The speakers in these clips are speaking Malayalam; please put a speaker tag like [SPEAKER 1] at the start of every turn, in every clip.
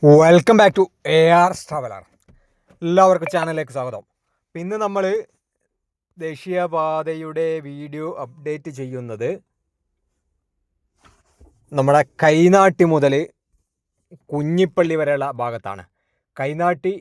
[SPEAKER 1] Welcome back to AR traveller. എല്ലാവർക്കും ചാനലിലേക്ക് സ്വാഗതം. ഇന്ന് നമ്മൾ ദേശീയപാതയുടെ വീഡിയോ അപ്ഡേറ്റ് ചെയ്യുന്നത് നമ്മുടെ കൈനാട്ടി മുതൽ കുഞ്ഞിപ്പള്ളി വരെയുള്ള ഭാഗത്താണ്. കൈനാട്ടി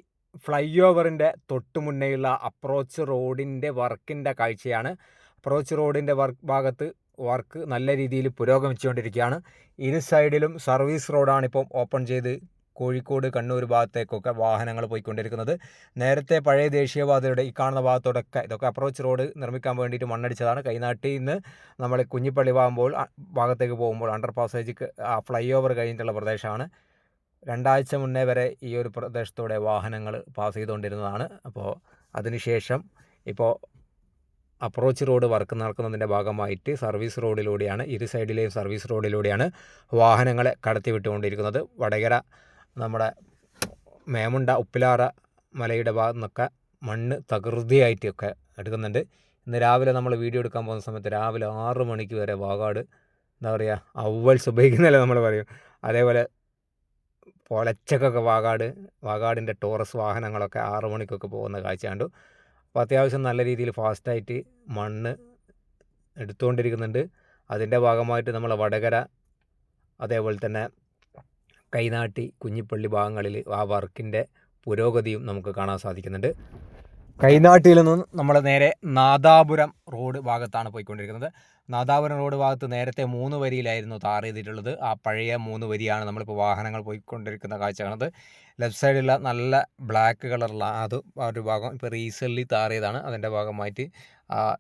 [SPEAKER 1] ഫ്ലൈ ഓവറിൻ്റെ തൊട്ട് മുന്നേയുള്ള അപ്രോച്ച് റോഡിൻ്റെ വർക്കിൻ്റെ കാഴ്ചയാണ്. അപ്രോച്ച് റോഡിൻ്റെ ഭാഗത്ത് വർക്ക് നല്ല രീതിയിൽ പുരോഗമിച്ചുകൊണ്ടിരിക്കുകയാണ്. ഇരു സൈഡിലും സർവീസ് റോഡാണ് ഇപ്പം ഓപ്പൺ ചെയ്ത് കോഴിക്കോട് കണ്ണൂർ ഭാഗത്തേക്കൊക്കെ വാഹനങ്ങൾ പോയിക്കൊണ്ടിരിക്കുന്നത്. നേരത്തെ പഴയ ദേശീയപാതയുടെ ഈ കാണുന്ന ഭാഗത്തോടൊക്കെ ഇതൊക്കെ അപ്രോച്ച് റോഡ് നിർമ്മിക്കാൻ വേണ്ടിയിട്ട് മണ്ണടിച്ചതാണ്. കൈനാട്ടിൽ നിന്ന് നമ്മൾ കുഞ്ഞിപ്പള്ളി ഭാഗത്തേക്ക് പോകുമ്പോൾ അണ്ടർ പാസേജ് ഫ്ലൈ ഓവർ കഴിഞ്ഞിട്ടുള്ള പ്രദേശമാണ്. 2 ആഴ്ച മുന്നേ വരെ ഈ ഒരു പ്രദേശത്തൂടെ വാഹനങ്ങൾ പാസ് ചെയ്തുകൊണ്ടിരുന്നതാണ്. അപ്പോൾ അതിനുശേഷം ഇപ്പോൾ അപ്രോച്ച് റോഡ് വർക്ക് നടക്കുന്നതിൻ്റെ ഭാഗമായിട്ട് സർവീസ് റോഡിലൂടെയാണ്, ഇരു സൈഡിലെയും സർവീസ് റോഡിലൂടെയാണ് വാഹനങ്ങളെ കടത്തിവിട്ടുകൊണ്ടിരിക്കുന്നത്. വടകര നമ്മുടെ മേമുണ്ട ഉപ്പിലാറ മലയുടെ ഭാഗത്തു നിന്നൊക്കെ മണ്ണ് തകൃതിയായിട്ടൊക്കെ എടുക്കുന്നുണ്ട്. ഇന്ന് രാവിലെ നമ്മൾ വീഡിയോ എടുക്കാൻ പോകുന്ന സമയത്ത് രാവിലെ 6 മണിക്ക് വരെ വാഗാട് എന്താ പറയുക അവൽസ് ഉപയോഗിക്കുന്നതല്ലേ നമ്മൾ പറയും, അതേപോലെ പൊലച്ചക്കൊക്കെ വാഗാടിൻ്റെ ടോറസ് വാഹനങ്ങളൊക്കെ 6 മണിക്കൊക്കെ പോകുന്ന കാഴ്ച കണ്ടു. അപ്പോൾ അത്യാവശ്യം നല്ല രീതിയിൽ ഫാസ്റ്റായിട്ട് മണ്ണ് എടുത്തുകൊണ്ടിരിക്കുന്നുണ്ട്. അതിൻ്റെ ഭാഗമായിട്ട് നമ്മൾ വടകര അതേപോലെ തന്നെ കൈനാട്ടി കുഞ്ഞിപ്പള്ളി ഭാഗങ്ങളിൽ ആ വർക്കിൻ്റെ പുരോഗതിയും നമുക്ക് കാണാൻ സാധിക്കുന്നുണ്ട്. കൈനാട്ടിയിൽ നിന്നും നമ്മൾ നേരെ നാദാപുരം റോഡ് ഭാഗത്താണ് പോയിക്കൊണ്ടിരിക്കുന്നത്. നാദാപുരം റോഡ് ഭാഗത്ത് നേരത്തെ 3 വരിയിലായിരുന്നു ടാർ ചെയ്തിട്ടുള്ളത്. ആ പഴയ 3 വരിയാണ് നമ്മളിപ്പോൾ വാഹനങ്ങൾ പോയിക്കൊണ്ടിരിക്കുന്ന കാഴ്ച കാണുന്നത്. ലെഫ്റ്റ് സൈഡിലുള്ള നല്ല ബ്ലാക്ക് കളറുള്ള അത് ആ ഒരു ഭാഗം ഇപ്പോൾ റീസെൻ്റ്ലി ടാർ ചെയ്താണ്. അതിൻ്റെ ഭാഗമായിട്ട്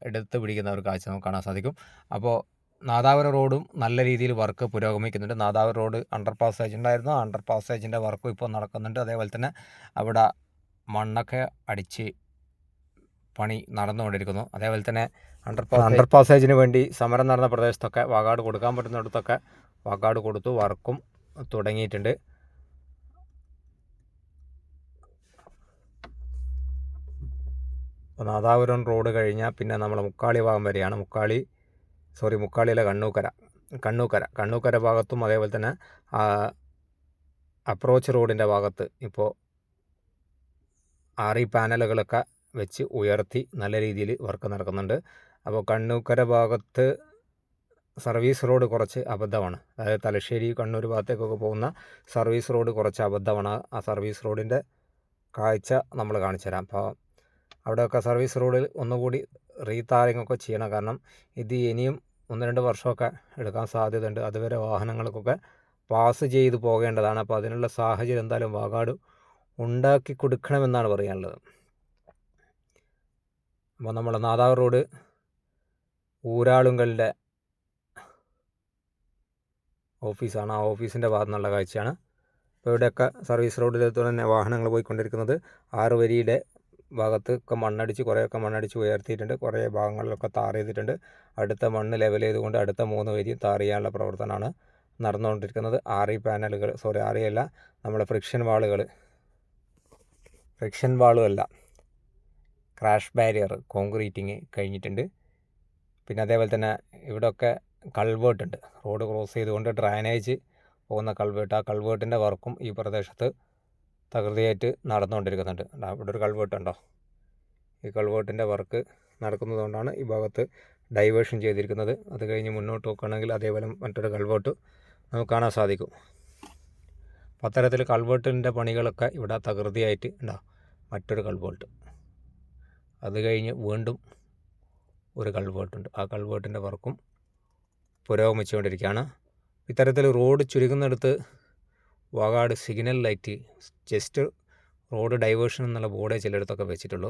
[SPEAKER 1] എടുത്ത് പിടിക്കുന്ന ഒരു കാഴ്ച നമുക്ക് കാണാൻ സാധിക്കും. അപ്പോൾ നാദാപുരം റോഡും നല്ല രീതിയിൽ വർക്ക് പുരോഗമിക്കുന്നുണ്ട്. നാദാപുരം റോഡ് അണ്ടർ പാസേജ് ഉണ്ടായിരുന്നു. അണ്ടർ പാസേജിൻ്റെ വർക്കും ഇപ്പോൾ നടക്കുന്നുണ്ട്. അതേപോലെ തന്നെ അവിടെ മണ്ണൊക്കെ അടിച്ച് പണി നടന്നുകൊണ്ടിരിക്കുന്നു. അതേപോലെ തന്നെ അണ്ടർ പാസേജിന് വേണ്ടി സമരം നടന്ന പ്രദേശത്തൊക്കെ വാഗാട് കൊടുക്കാൻ പറ്റുന്നിടത്തൊക്കെ വാഗാട് കൊടുത്തു. വർക്കും തുടങ്ങിയിട്ടുണ്ട്. നാദാപുരം റോഡ് കഴിഞ്ഞാൽ പിന്നെ നമ്മൾ മുക്കാളി ഭാഗം വരെയാണ്. മുക്കാളിയിലെ കണ്ണൂക്കര ഭാഗത്തും അതേപോലെ തന്നെ അപ്രോച്ച് റോഡിൻ്റെ ഭാഗത്ത് ഇപ്പോൾ RE പാനലുകളൊക്കെ വെച്ച് ഉയർത്തി നല്ല രീതിയിൽ വർക്ക് നടക്കുന്നുണ്ട്. അപ്പോൾ കണ്ണൂക്കര ഭാഗത്ത് സർവീസ് റോഡ് കുറച്ച് അബദ്ധമാണ്. അതായത് തലശ്ശേരി കണ്ണൂർ ഭാഗത്തേക്കൊക്കെ പോകുന്ന സർവീസ് റോഡ് കുറച്ച് അബദ്ധമാണ്. ആ സർവീസ് റോഡിൻ്റെ കാഴ്ച നമ്മൾ കാണിച്ചു തരാം. അപ്പോൾ അവിടെയൊക്കെ സർവീസ് റോഡിൽ ഒന്നുകൂടി റീതാറിംഗ് ഒക്കെ ചെയ്യണം. കാരണം ഇത് ഇനിയും 1-2 വർഷമൊക്കെ എടുക്കാൻ സാധ്യതയുണ്ട്. അതുവരെ വാഹനങ്ങൾക്കൊക്കെ പാസ് ചെയ്ത് പോകേണ്ടതാണ്. അപ്പോൾ അതിനുള്ള സാഹചര്യം എന്തായാലും വാഗാട് ഉണ്ടാക്കി കൊടുക്കണമെന്നാണ് പറയാനുള്ളത്. അപ്പോൾ നമ്മൾ നാദാപുരം റോഡ് ഊരാളുങ്കലിൻ്റെ ഓഫീസാണ്. ആ ഓഫീസിൻ്റെ ഭാഗത്തു നിന്നുള്ള കാഴ്ചയാണ്. അപ്പോൾ ഇവിടെയൊക്കെ സർവീസ് റോഡിലെത്തൂടെ തന്നെ വാഹനങ്ങൾ പോയിക്കൊണ്ടിരിക്കുന്നത്. 6 വരിയുടെ ഭാഗത്ത് ഒക്കെ കുറേയൊക്കെ മണ്ണടിച്ച് ഉയർത്തിയിട്ടുണ്ട്. കുറേ ഭാഗങ്ങളിലൊക്കെ ടാർ ചെയ്തിട്ടുണ്ട്. അടുത്ത മണ്ണ് ലെവൽ ചെയ്തുകൊണ്ട് അടുത്ത 3 വരിയും ടാർ ചെയ്യാനുള്ള പ്രവർത്തനമാണ് നടന്നുകൊണ്ടിരിക്കുന്നത്. RE പാനലുകൾ RE അല്ല, നമ്മളെ ഫ്രിക്ഷൻ വാളുമല്ല, ക്രാഷ് ബാരിയർ കോൺക്രീറ്റിങ് കഴിഞ്ഞിട്ടുണ്ട്. പിന്നെ അതേപോലെ തന്നെ ഇവിടെയൊക്കെ കൾവേർട്ട് ഉണ്ട്. റോഡ് ക്രോസ് ചെയ്തുകൊണ്ട് ഡ്രൈനേജ് പോകുന്ന കൾവേർട്ട്, ആ കൾവേർട്ടിൻ്റെ വർക്കും ഈ പ്രദേശത്ത് തകൃതിയായിട്ട് നടന്നുകൊണ്ടിരിക്കുന്നുണ്ട്. ഇവിടെ ഒരു കൾവേർട്ട് ഉണ്ടോ? ഈ കൾവേർട്ടിൻ്റെ വർക്ക് നടക്കുന്നതുകൊണ്ടാണ് ഈ ഭാഗത്ത് ഡൈവേഷൻ ചെയ്തിരിക്കുന്നത്. അത് കഴിഞ്ഞ് മുന്നോട്ട് നോക്കുകയാണെങ്കിൽ അതേപോലെ മറ്റൊരു കൾവേർട്ട് നമുക്ക് കാണാൻ സാധിക്കും. അത്തരത്തിൽ കൾവേർട്ടിൻ്റെ പണികളൊക്കെ ഇവിടെ തകൃതിയായിട്ട് ഉണ്ടാവും. മറ്റൊരു കൾവേർട്ട്, അത് കഴിഞ്ഞ് വീണ്ടും ഒരു കൾവേർട്ടുണ്ട്. ആ കൾവേർട്ടിൻ്റെ വർക്കും പുരോഗമിച്ചുകൊണ്ടിരിക്കുകയാണ്. ഇത്തരത്തിൽ റോഡ് ചുരുങ്ങുന്നിടത്ത് വാഗാട് signal light, just road diversion എന്നുള്ള ബോർഡേ ചിലയിടത്തൊക്കെ വെച്ചിട്ടുള്ളൂ.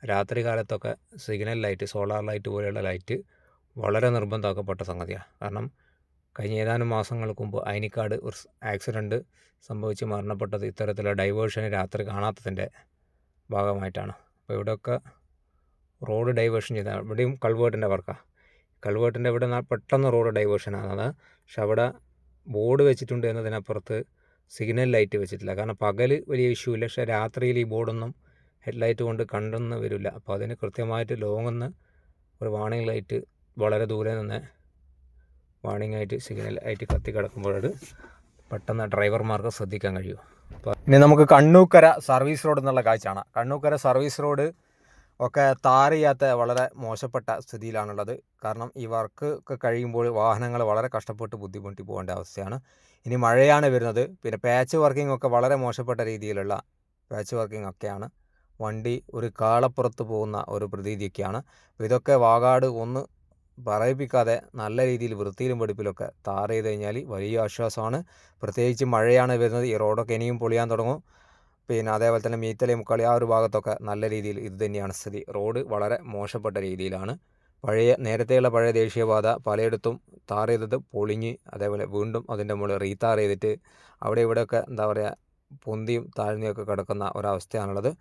[SPEAKER 1] രാത്രി കാലത്തൊക്കെ സിഗ്നൽ ലൈറ്റ്, സോളാർ ലൈറ്റ് പോലെയുള്ള ലൈറ്റ് വളരെ നിർബന്ധമാക്കപ്പെട്ട സംഗതിയാണ്. കാരണം കഴിഞ്ഞ ഏതാനും മാസങ്ങൾക്ക് മുമ്പ് അയനിക്കാട് ഒരു ആക്സിഡൻറ്റ് സംഭവിച്ച് മരണപ്പെട്ടത് ഇത്തരത്തിലുള്ള ഡൈവേഷന് രാത്രി കാണാത്തതിൻ്റെ ഭാഗമായിട്ടാണ്. അപ്പോൾ ഇവിടെയൊക്കെ റോഡ് ഡൈവേഷൻ ചെയ്ത ഇവിടെയും കൾവേർട്ടിൻ്റെ വർക്കാണ്. കൾവേർട്ടിൻ്റെ ഇവിടെ പെട്ടെന്ന് റോഡ് ഡൈവേഷനാണ്. പക്ഷെ അവിടെ ബോർഡ് വെച്ചിട്ടുണ്ട് എന്നതിനപ്പുറത്ത് സിഗ്നൽ ലൈറ്റ് വെച്ചിട്ടില്ല. കാരണം പകൽ വലിയ ഇഷ്യൂ ഇല്ല, പക്ഷേ രാത്രിയിൽ ഈ ബോർഡൊന്നും ഹെഡ്ലൈറ്റ് കൊണ്ട് കണ്ടെന്ന് വരില്ല. അപ്പോൾ അതിന് കൃത്യമായിട്ട് ലോങ്ങെന്ന് ഒരു വാർണിംഗ് ലൈറ്റ് വളരെ ദൂരെ നിന്ന് വാർണിംഗ് ആയിട്ട് സിഗ്നൽ ആയിട്ട് കത്തി കിടക്കുമ്പോഴത് പെട്ടെന്ന് ഡ്രൈവർമാർക്ക് ശ്രദ്ധിക്കാൻ കഴിയും. ഇനി നമുക്ക് കണ്ണൂക്കര സർവീസ് റോഡ് എന്നുള്ള കാഴ്ചയാണ്. കണ്ണൂക്കര സർവീസ് റോഡ് ഒക്കെ ടാർ ചെയ്യാത്ത വളരെ മോശപ്പെട്ട സ്ഥിതിയിലാണുള്ളത്. കാരണം ഈ വർക്ക് ഒക്കെ കഴിയുമ്പോൾ വാഹനങ്ങൾ വളരെ കഷ്ടപ്പെട്ട് ബുദ്ധിമുട്ടി പോകേണ്ട അവസ്ഥയാണ്. ഇനി മഴയാണ് വരുന്നത്. പിന്നെ പാച്ച് വർക്കിംഗ് ഒക്കെ വളരെ മോശപ്പെട്ട രീതിയിലുള്ള പാച്ച് വർക്കിംഗ് ഒക്കെയാണ്. വണ്ടി ഒരു കാളപ്പുറത്ത് പോകുന്ന ഒരു പ്രതീതിയൊക്കെയാണ്. അപ്പോൾ ഇതൊക്കെ വാകാട് ഒന്ന് പറയിപ്പിക്കാതെ നല്ല രീതിയിൽ വൃത്തിയിലും വെടിപ്പിലൊക്കെ ടാർ ചെയ്ത് കഴിഞ്ഞാൽ വലിയ ആശ്വാസമാണ്. പ്രത്യേകിച്ച് മഴയാണ് വരുന്നത്. ഈ റോഡൊക്കെ ഇനിയും പൊളിയാൻ തുടങ്ങും. പിന്നെ അതേപോലെ തന്നെ മീത്തലി മുക്കാളി ആ ഒരു ഭാഗത്തൊക്കെ നല്ല രീതിയിൽ ഇത് തന്നെയാണ് സ്ഥിതി. റോഡ് വളരെ മോശപ്പെട്ട രീതിയിലാണ്. നേരത്തെയുള്ള പഴയ ദേശീയപാത പലയിടത്തും ടാർ ചെയ്തത് പൊളിഞ്ഞ് അതേപോലെ വീണ്ടും അതിൻ്റെ മുകളിൽ റീടാർ ചെയ്തിട്ട് അവിടെ ഇവിടെയൊക്കെ എന്താ പറയുക പൊന്തിയും താഴ്ന്നയൊക്കെ കിടക്കുന്ന ഒരവസ്ഥയാണുള്ളത്.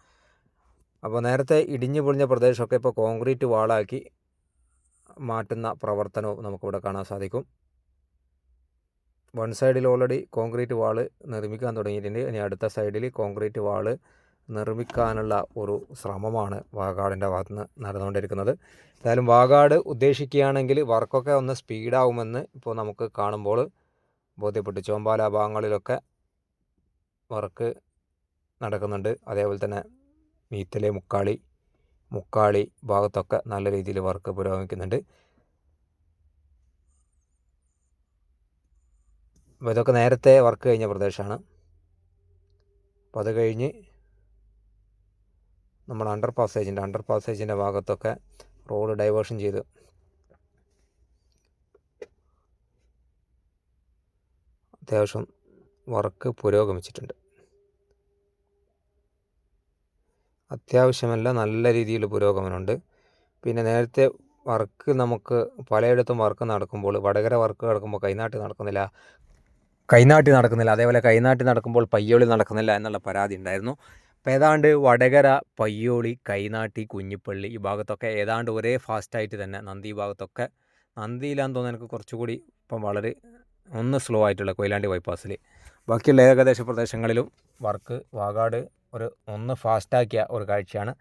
[SPEAKER 1] അപ്പോൾ നേരത്തെ ഇടിഞ്ഞു പൊളിഞ്ഞ പ്രദേശമൊക്കെ ഇപ്പോൾ കോൺക്രീറ്റ് വാളാക്കി മാറ്റുന്ന പ്രവർത്തനവും നമുക്കിവിടെ കാണാൻ സാധിക്കും. വൺ സൈഡിൽ ഓൾറെഡി കോൺക്രീറ്റ് വാള് നിർമ്മിക്കാൻ തുടങ്ങിയിട്ടുണ്ട്. ഇനി അടുത്ത സൈഡിൽ കോൺക്രീറ്റ് വാള് നിർമ്മിക്കാനുള്ള ഒരു ശ്രമമാണ് വാകാടിൻ്റെ ഭാഗത്തുനിന്ന് നടന്നുകൊണ്ടിരിക്കുന്നത്. എന്തായാലും വാകാട് ഉദ്ദേശിക്കുകയാണെങ്കിൽ വർക്കൊക്കെ ഒന്ന് സ്പീഡാവുമെന്ന് ഇപ്പോൾ നമുക്ക് കാണുമ്പോൾ ബോധ്യപ്പെട്ടു. ചോമ്പാല ഭാഗങ്ങളിലൊക്കെ വർക്ക് നടക്കുന്നുണ്ട്. അതേപോലെ തന്നെ മീത്തലെ മുക്കാളി ഭാഗത്തൊക്കെ നല്ല രീതിയിൽ വർക്ക് പുരോഗമിക്കുന്നുണ്ട്. അപ്പോൾ ഇതൊക്കെ നേരത്തെ വർക്ക് കഴിഞ്ഞ പ്രദേശമാണ്. അപ്പോൾ അത് കഴിഞ്ഞ് നമ്മൾ അണ്ടർ പാസേജിൻ്റെ ഭാഗത്തൊക്കെ റോഡ് ഡൈവേർഷൻ ചെയ്ത് അത്യാവശ്യം വർക്ക് പുരോഗമിച്ചിട്ടുണ്ട്. അത്യാവശ്യമല്ല, നല്ല രീതിയിൽ പുരോഗമനമുണ്ട്. പിന്നെ നേരത്തെ വർക്ക് നമുക്ക് പലയിടത്തും വർക്ക് നടക്കുമ്പോൾ വടകര വർക്ക് നടക്കുമ്പോൾ കൈനാട്ടി നടക്കുന്നില്ല, അതേപോലെ കൈനാട്ടി നടക്കുമ്പോൾ പയ്യോളി നടക്കുന്നില്ല എന്നുള്ള പരാതി ഉണ്ടായിരുന്നു. അപ്പോൾ ഏതാണ്ട് വടകര, പയ്യോളി, കൈനാട്ടി, കുഞ്ഞിപ്പള്ളി ഈ ഭാഗത്തൊക്കെ ഏതാണ്ട് ഒരേ ഫാസ്റ്റായിട്ട് തന്നെ നന്ദി ഭാഗത്തൊക്കെ, നന്ദിയിലാന്ന് തോന്നുന്നു എനിക്ക് കുറച്ചുകൂടി ഇപ്പം വളരെ ഒന്ന് സ്ലോ ആയിട്ടുള്ള കൊയിലാണ്ടി ബൈപ്പാസിൽ. ബാക്കിയുള്ള ഏകദേശ പ്രദേശങ്ങളിലും വർക്ക് വാകാട് ഒന്ന് ഫാസ്റ്റാക്കിയ ഒരു കാഴ്ചയാണ്.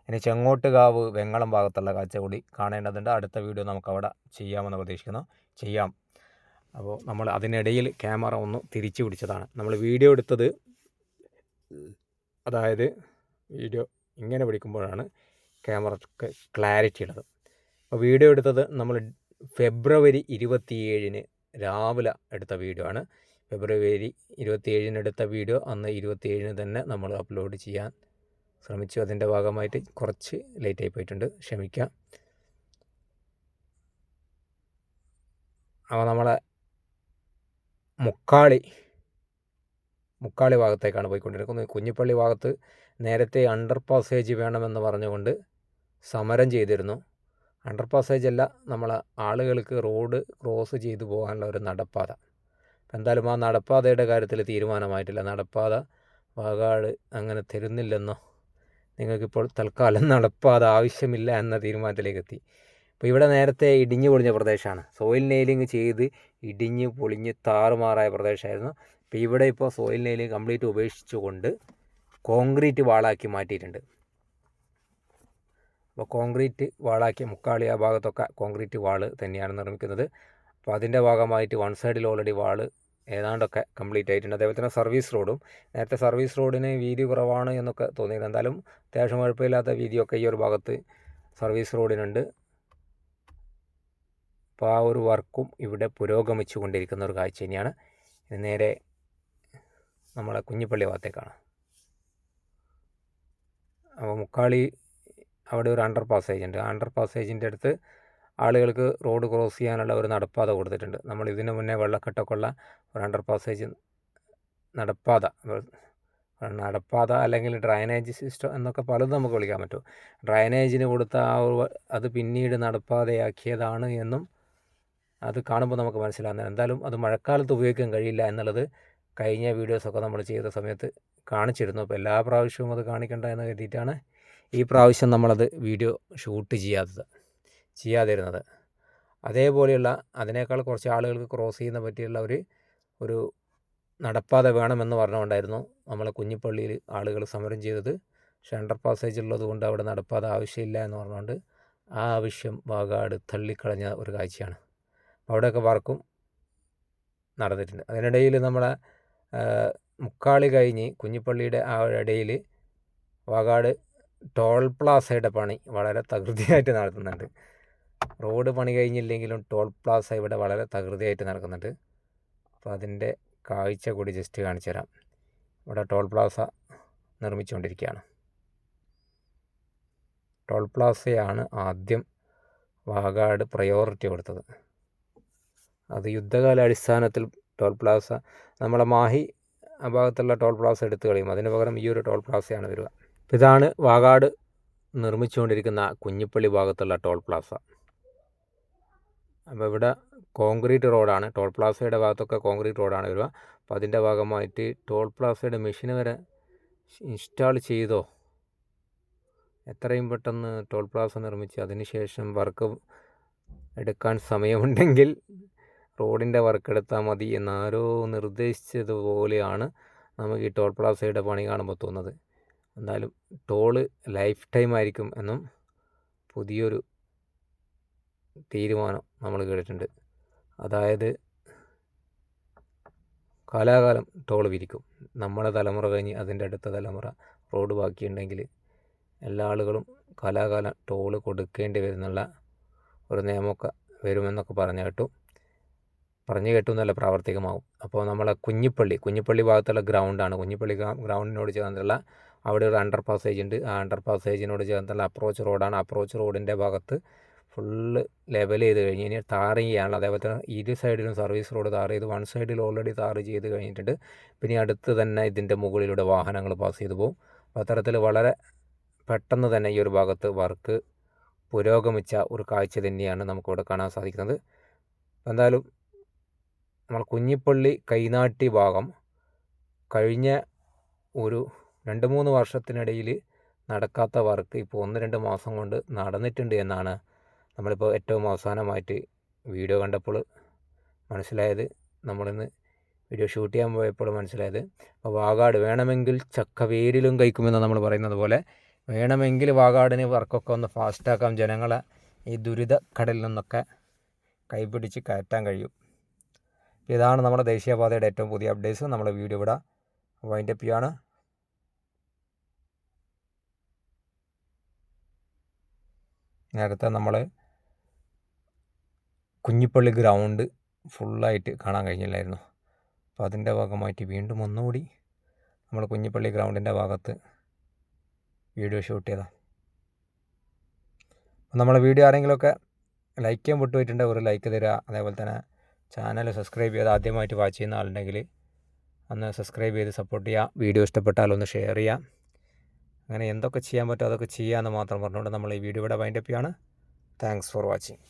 [SPEAKER 1] ഇനി ചെങ്ങോട്ടുകാവ്, വെങ്ങളം ഭാഗത്തുള്ള കാഴ്ച കൂടി കാണേണ്ടതുണ്ട്. അടുത്ത വീഡിയോ നമുക്കവിടെ ചെയ്യാമെന്ന് പ്രതീക്ഷിക്കുന്നു. അപ്പോൾ നമ്മൾ അതിനിടയിൽ ക്യാമറ ഒന്ന് തിരിച്ചു പിടിച്ചതാണ്. നമ്മൾ വീഡിയോ എടുത്തത്, അതായത് വീഡിയോ ഇങ്ങനെ പിടിക്കുമ്പോഴാണ് ക്യാമറക്ക് ക്ലാരിറ്റി ഉള്ളത്. അപ്പോൾ വീഡിയോ എടുത്തത് നമ്മൾ ഫെബ്രുവരി 27 രാവിലെ എടുത്ത വീഡിയോ ആണ്. ഫെബ്രുവരി 27 എടുത്ത വീഡിയോ അന്ന് 27 തന്നെ നമ്മൾ അപ്ലോഡ് ചെയ്യാൻ ശ്രമിച്ചു. അതിൻ്റെ ഭാഗമായിട്ട് കുറച്ച് ലേറ്റായി പോയിട്ടുണ്ട്, ക്ഷമിക്കാം. അപ്പോൾ നമ്മളെ മുക്കാളി ഭാഗത്തേക്കാണ് പോയിക്കൊണ്ടിരിക്കുന്നത്. കുഞ്ഞിപ്പള്ളി ഭാഗത്ത് നേരത്തെ അണ്ടർ പാസേജ് വേണമെന്ന് പറഞ്ഞുകൊണ്ട് സമരം ചെയ്തിരുന്നു. അണ്ടർ പാസേജ് അല്ല, നമ്മളെ ആളുകൾക്ക് റോഡ് ക്രോസ് ചെയ്തു പോകാനുള്ള ഒരു നടപ്പാത. എന്തായാലും ആ നടപ്പാതയുടെ കാര്യത്തിൽ തീരുമാനമായിട്ടില്ല. നടപ്പാത വാകാട് അങ്ങനെ തരുന്നില്ലെന്നോ, നിങ്ങൾക്കിപ്പോൾ തൽക്കാലം നടപ്പാത ആവശ്യമില്ല എന്ന തീരുമാനത്തിലേക്ക് എത്തി. അപ്പോൾ ഇവിടെ നേരത്തെ ഇടിഞ്ഞു പൊളിഞ്ഞ പ്രദേശമാണ്. സോയിൽ നെയിലിങ് ചെയ്ത് ഇടിഞ്ഞ് പൊളിഞ്ഞ് താറുമാറായ പ്രദേശമായിരുന്നു. അപ്പോൾ ഇവിടെ ഇപ്പോൾ സോയിൽ നെയിലിങ് കംപ്ലീറ്റ് ഉപേക്ഷിച്ചുകൊണ്ട് കോൺക്രീറ്റ് വാളാക്കി മാറ്റിയിട്ടുണ്ട്. അപ്പോൾ കോൺക്രീറ്റ് വാളാക്കി മുക്കാളി ആ ഭാഗത്തൊക്കെ കോൺക്രീറ്റ് വാള് തന്നെയാണ് നിർമ്മിക്കുന്നത്. അപ്പോൾ അതിൻ്റെ ഭാഗമായിട്ട് വൺ സൈഡിൽ ഓൾറെഡി വാള് ഏതാണ്ടൊക്കെ കംപ്ലീറ്റ് ആയിട്ടുണ്ട്. അതേപോലെ തന്നെ സർവീസ് റോഡും, നേരത്തെ സർവീസ് റോഡിന് വീതി കുറവാണ് എന്നൊക്കെ തോന്നിയത്, എന്തായാലും അത്യാവശ്യം കുഴപ്പമില്ലാത്ത വീതിയൊക്കെ ഈ ഒരു ഭാഗത്ത് സർവീസ് റോഡിനുണ്ട്. അപ്പോൾ ആ ഒരു വർക്കും ഇവിടെ പുരോഗമിച്ചു കൊണ്ടിരിക്കുന്ന ഒരു കാഴ്ച തന്നെയാണ്. നേരെ നമ്മളെ കുഞ്ഞിപ്പള്ളി ഭാഗത്തേക്കാണ്. അപ്പോൾ മുക്കാളി അവിടെ ഒരു അണ്ടർ പാസേജ് ഉണ്ട്. അണ്ടർ പാസേജിൻ്റെ അടുത്ത് ആളുകൾക്ക് റോഡ് ക്രോസ് ചെയ്യാനുള്ള ഒരു നടപ്പാത കൊടുത്തിട്ടുണ്ട്. നമ്മൾ ഇതിനു മുന്നേ വെള്ളക്കെട്ടൊക്കെ ഉള്ള ഒരു അണ്ടർ പാസേജ് നടപ്പാത അല്ലെങ്കിൽ ഡ്രൈനേജ് സിസ്റ്റം എന്നൊക്കെ പലതും നമുക്ക് വിളിക്കാൻ പറ്റും. ഡ്രൈനേജിന് കൊടുത്ത അത് പിന്നീട് നടപ്പാതയാക്കിയതാണ് എന്നും അത് കാണുമ്പോൾ നമുക്ക് മനസ്സിലാകുന്നത്. എന്തായാലും അത് മഴക്കാലത്ത് ഉപയോഗിക്കാൻ കഴിയില്ല എന്നുള്ളത് കഴിഞ്ഞ വീഡിയോസൊക്കെ നമ്മൾ ചെയ്ത സമയത്ത് കാണിച്ചിരുന്നു. അപ്പോൾ എല്ലാ പ്രാവശ്യവും അത് കാണിക്കേണ്ട എന്ന് കരുതിയിട്ടാണ് ഈ പ്രാവശ്യം നമ്മളത് വീഡിയോ ഷൂട്ട് ചെയ്യാതിരുന്നത്. അതേപോലെയുള്ള അതിനേക്കാൾ കുറച്ച് ആളുകൾക്ക് ക്രോസ് ചെയ്യുന്ന പറ്റിയുള്ള ഒരു നടപ്പാത വേണമെന്ന് പറഞ്ഞുകൊണ്ടായിരുന്നു നമ്മളെ കുഞ്ഞിപ്പള്ളിയിൽ ആളുകൾ സമരം ചെയ്തത്. പക്ഷേ അണ്ടർ പാസേജ് ഉള്ളത് കൊണ്ട് അവിടെ നടപ്പാത ആവശ്യമില്ല എന്ന് പറഞ്ഞുകൊണ്ട് ആ ആവശ്യം വാകാട് തള്ളിക്കളഞ്ഞ ഒരു കാഴ്ചയാണ്. അവിടെയൊക്കെ വർക്കും നടന്നിട്ടുണ്ട്. അതിനിടയിൽ നമ്മളെ മുക്കാളി കഴിഞ്ഞ് കുഞ്ഞിപ്പള്ളിയുടെ ആ ഇടയിൽ വാകാട് ടോൾ പ്ലാസയുടെ പണി വളരെ തകൃതിയായിട്ട് നടത്തുന്നുണ്ട്. റോഡ് പണി കഴിഞ്ഞില്ലെങ്കിലും ടോൾ പ്ലാസ ഇവിടെ വളരെ തകൃതിയായിട്ട് നടക്കുന്നുണ്ട്. അപ്പോൾ അതിൻ്റെ കാഴ്ച കൂടി ജസ്റ്റ് കാണിച്ചു തരാം. ഇവിടെ ടോൾ പ്ലാസ നിർമ്മിച്ചുകൊണ്ടിരിക്കുകയാണ്. ടോൾ പ്ലാസയാണ് ആദ്യം വാകാട് പ്രയോറിറ്റി കൊടുത്തത്. അത് യുദ്ധകാല അടിസ്ഥാനത്തിൽ ടോൾ പ്ലാസ നമ്മളെ മാഹി ആ ഭാഗത്തുള്ള ടോൾ പ്ലാസ എടുത്തു കളയും. അതിന് പകരം ഈ ഒരു ടോൾ പ്ലാസയാണ് വരിക. ഇതാണ് വാകാട് നിർമ്മിച്ചുകൊണ്ടിരിക്കുന്ന കുഞ്ഞിപ്പള്ളി ഭാഗത്തുള്ള ടോൾ പ്ലാസ. അപ്പോൾ ഇവിടെ കോൺക്രീറ്റ് റോഡാണ്. ടോൾ പ്ലാസയുടെ ഭാഗത്തൊക്കെ കോൺക്രീറ്റ് റോഡാണ് വരിക. അപ്പോൾ അതിൻ്റെ ഭാഗമായിട്ട് ടോൾ പ്ലാസയുടെ മെഷീൻ വരെ ഇൻസ്റ്റാൾ ചെയ്തോ. എത്രയും പെട്ടെന്ന് ടോൾ പ്ലാസ നിർമ്മിച്ച് അതിനുശേഷം വർക്ക് എടുക്കാൻ സമയമുണ്ടെങ്കിൽ റോഡിൻ്റെ വർക്ക് എടുത്താൽ മതി എന്നാരോ നിർദ്ദേശിച്ചതുപോലെയാണ് നമുക്ക് ഈ ടോൾ പ്ലാസയുടെ പണി കാണുമ്പോൾ തോന്നുന്നത്. എന്തായാലും ടോള് ലൈഫ് ടൈം ആയിരിക്കും എന്നും പുതിയൊരു തീരുമാനം നമ്മൾ കേട്ടിട്ടുണ്ട്. അതായത് കാലാകാലം ടോൾ വിരിക്കും. നമ്മളെ തലമുറ കഴിഞ്ഞ് അതിൻ്റെ അടുത്ത തലമുറ റോഡ് ബാക്കിയുണ്ടെങ്കിൽ എല്ലാ ആളുകളും കാലാകാലം ടോള് കൊടുക്കേണ്ടി വരുന്നുള്ള ഒരു നിയമമൊക്കെ വരുമെന്നൊക്കെ പറഞ്ഞു കേട്ടു എന്നല്ല പ്രാവർത്തികമാവും. അപ്പോൾ നമ്മളെ കുഞ്ഞിപ്പള്ളി ഭാഗത്തുള്ള ഗ്രൗണ്ടാണ്. കുഞ്ഞിപ്പള്ളി ഗ്രൗണ്ടിനോട് ചേർന്നുള്ള അവിടെ ഒരു അണ്ടർ പാസേജ് ഉണ്ട്. ആ അണ്ടർ പാസേജിനോട് ചേർന്നുള്ള അപ്രോച്ച് റോഡാണ്. അപ്രോച്ച് റോഡിൻ്റെ ഭാഗത്ത് ഫുള്ള് ലെവൽ ചെയ്ത് കഴിഞ്ഞ് ഇനി ടാർ ചെയ്യാനുള്ള, അതേപോലെ തന്നെ ഇരു സൈഡിലും സർവീസ് റോഡ് ടാർ ചെയ്ത് വൺ സൈഡിൽ ഓൾറെഡി ടാർ ചെയ്ത് കഴിഞ്ഞിട്ടുണ്ട്. പിന്നെ അടുത്ത് തന്നെ ഇതിൻ്റെ മുകളിലൂടെ വാഹനങ്ങൾ പാസ് ചെയ്ത് പോകും. അപ്പോൾ അത്തരത്തിൽ വളരെ പെട്ടെന്ന് തന്നെ ഈ ഒരു ഭാഗത്ത് വർക്ക് പുരോഗമിച്ച ഒരു കാഴ്ച തന്നെയാണ് നമുക്കിവിടെ കാണാൻ സാധിക്കുന്നത്. എന്തായാലും നമ്മൾ കുഞ്ഞിപ്പള്ളി കൈനാട്ടി ഭാഗം കഴിഞ്ഞ ഒരു 2-3 വർഷത്തിനിടയിൽ നടക്കാത്ത വർക്ക് ഇപ്പോൾ 1-2 മാസം കൊണ്ട് നടന്നിട്ടുണ്ട് എന്നാണ് നമ്മളിപ്പോൾ ഏറ്റവും അവസാനമായിട്ട് വീഡിയോ കണ്ടപ്പോൾ മനസ്സിലായത്. നമ്മളിന്ന് വീഡിയോ ഷൂട്ട് ചെയ്യാൻ പോയപ്പോൾ മനസ്സിലായത്. അപ്പോൾ വാകാട് വേണമെങ്കിൽ ചക്ക വേരിലും കഴിക്കുമെന്ന് നമ്മൾ പറയുന്നത് പോലെ വേണമെങ്കിൽ വാകാടിന് വർക്കൊക്കെ ഒന്ന് ഫാസ്റ്റാക്കാം. ജനങ്ങളെ ഈ ദുരിത കടലിൽ നിന്നൊക്കെ കൈപിടിച്ച് കയറ്റാൻ കഴിയും. ഇതാണ് നമ്മുടെ ദേശീയപാതയുടെ ഏറ്റവും പുതിയ അപ്ഡേറ്റ്സ്. നമ്മൾ വീഡിയോ ഇവിടെ വൈൻഡപ്പ് ചെയ്യാണ്. നേരത്തെ നമ്മൾ കുഞ്ഞിപ്പള്ളി ഗ്രൗണ്ട് ഫുള്ളായിട്ട് കാണാൻ കഴിഞ്ഞില്ലായിരുന്നു. അപ്പോൾ അതിൻ്റെ ഭാഗമായിട്ട് വീണ്ടും ഒന്നുകൂടി നമ്മൾ കുഞ്ഞിപ്പള്ളി ഗ്രൗണ്ടിൻ്റെ ഭാഗത്ത് വീഡിയോ ഷൂട്ട് ചെയ്താൽ. നമ്മളെ വീഡിയോ ആരെങ്കിലുമൊക്കെ ലൈക്ക് ചെയ്യാൻ വിട്ടുപോയിട്ടുണ്ട്, ഒരു ലൈക്ക് തരിക. അതേപോലെ തന്നെ ചാനൽ സബ്സ്ക്രൈബ് ചെയ്ത് ആദ്യമായിട്ട് വാച്ച് ചെയ്യുന്ന ആളുണ്ടെങ്കിൽ ഒന്ന് സബ്സ്ക്രൈബ് ചെയ്ത് സപ്പോർട്ട് ചെയ്യുക. വീഡിയോ ഇഷ്ടപ്പെട്ടാൽ ഒന്ന് ഷെയർ ചെയ്യുക. അങ്ങനെ എന്തൊക്കെ ചെയ്യാൻ പറ്റുമോ അതൊക്കെ ചെയ്യാമെന്ന് മാത്രം പറഞ്ഞുകൊണ്ട് നമ്മൾ ഈ വീഡിയോ ഇവിടെ വൈൻഡപ്പ് ചെയ്യാണ്. Thanks for watching.